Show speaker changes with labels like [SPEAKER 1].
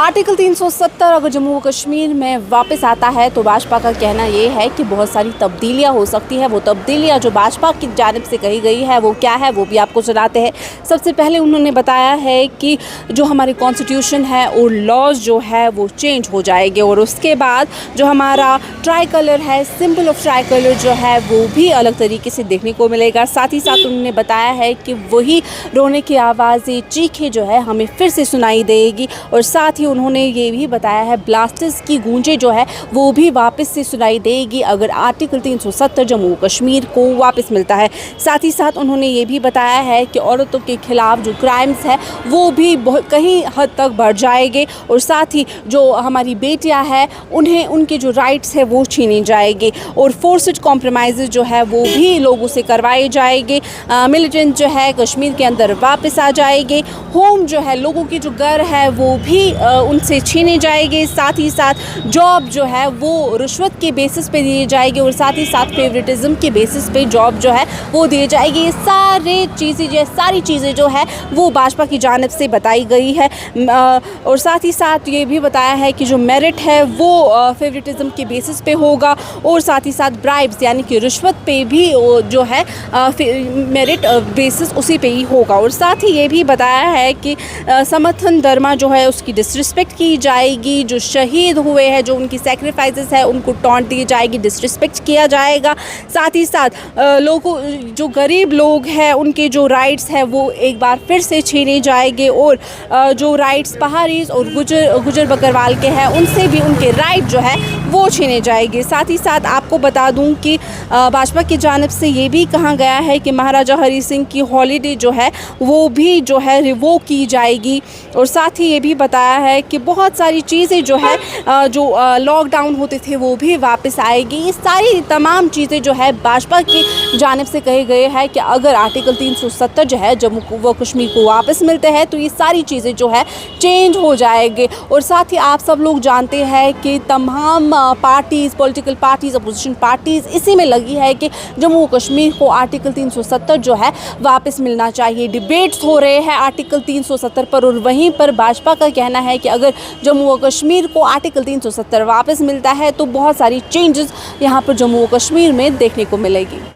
[SPEAKER 1] Article 370 अगर जम्मू व कश्मीर में वापस आता है तो भाजपा का कहना ये है कि बहुत सारी तब्दीलियां हो सकती है। वो तब्दीलियां जो भाजपा की जानिब से कही गई है वो क्या है वो भी आपको सुनाते हैं। सबसे पहले उन्होंने बताया है कि जो हमारी कॉन्स्टिट्यूशन है और लॉज जो है वो चेंज हो जाएंगे और उसके बाद जो हमारा ट्राई कलर है, सिंबल ऑफ ट्राई कलर जो है वो भी अलग तरीके से देखने को मिलेगा। साथ ही साथ उन्होंने बताया है कि वही रोने की आवाज़ें, चीखें जो है हमें फिर से सुनाई देगी और साथ ही उन्होंने ये भी बताया है ब्लास्टर्स की गूंजें जो है वो भी वापस से सुनाई देगी अगर आर्टिकल 370 जम्मू कश्मीर को वापस मिलता है। साथ ही साथ उन्होंने ये भी बताया है कि औरतों के खिलाफ जो क्राइम्स है वो भी कहीं हद तक बढ़ जाएंगे और साथ ही जो हमारी बेटियां हैं उन्हें उनके जो राइट्स है वो छीने जाएंगे और फोर्स्ड कॉम्प्रोमाइज़ जो है वो भी लोगों से करवाए जाएंगे। मिलिटेंट जो है कश्मीर के अंदर वापस आ जाएंगे। होम जो है, लोगों की जो घर है वो भी उनसे छीने जाएंगे। साथ ही साथ जॉब जो है वो रिश्वत के बेसिस पे दिए जाएंगे और साथ ही साथ फेवरेटिज्म के बेसिस पे जॉब जो है वो दिए जाएगी। ये सारी चीज़ें जो है वो भाजपा की जानिब से बताई गई है और साथ ही साथ ये भी बताया है कि जो मेरिट है वो फेवरेटिज्म के बेसिस पे होगा और साथ ही साथ ब्राइब्स यानी कि रिश्वत पे भी जो है मेरिट बेसिस उसी पे ही होगा। और साथ ही ये भी बताया है कि समर्थन धर्मा जो है उसकी डिसरिस्पेक्ट की जाएगी। जो शहीद हुए हैं, जो उनकी सेक्रीफाइसेस है उनको टॉन्ट दी जाएगी, डिसरिस्पेक्ट किया जाएगा। साथ ही साथ लोगों जो गरीब लोग हैं उनके जो राइट्स है वो एक बार फिर से छीने जाएंगे और जो राइट्स पहाड़ीज और गुजर बकरवाल के हैं उनसे भी उनके राइट जो है वो छीने जाएंगे। साथ ही साथ आपको बता दूं कि भाजपा की जानिब से ये भी कहा गया है कि महाराजा हरि सिंह की हॉलीडे जो है वो भी जो है रिवोक की जाएगी और साथ ही ये भी बताया है कि बहुत सारी चीज़ें जो है जो लॉकडाउन होते थे वो भी वापस आएगी। ये सारी तमाम चीज़ें जो है भाजपा की जानिब से कहे गए हैं कि अगर आर्टिकल 370 जो है जम्मू व कश्मीर को वापस मिलते हैं तो ये सारी चीज़ें जो है चेंज हो जाएंगे। और साथ ही आप सब लोग जानते हैं कि तमाम parties, political parties, opposition parties इसी में लगी है कि जम्मू कश्मीर को आर्टिकल 370 जो है वापस मिलना चाहिए। डिबेट्स हो रहे हैं आर्टिकल 370 पर और वहीं पर भाजपा का कहना है कि अगर जम्मू व कश्मीर को आर्टिकल 370 वापस मिलता है तो बहुत सारी चेंजेस यहाँ पर जम्मू व कश्मीर में देखने को मिलेगी।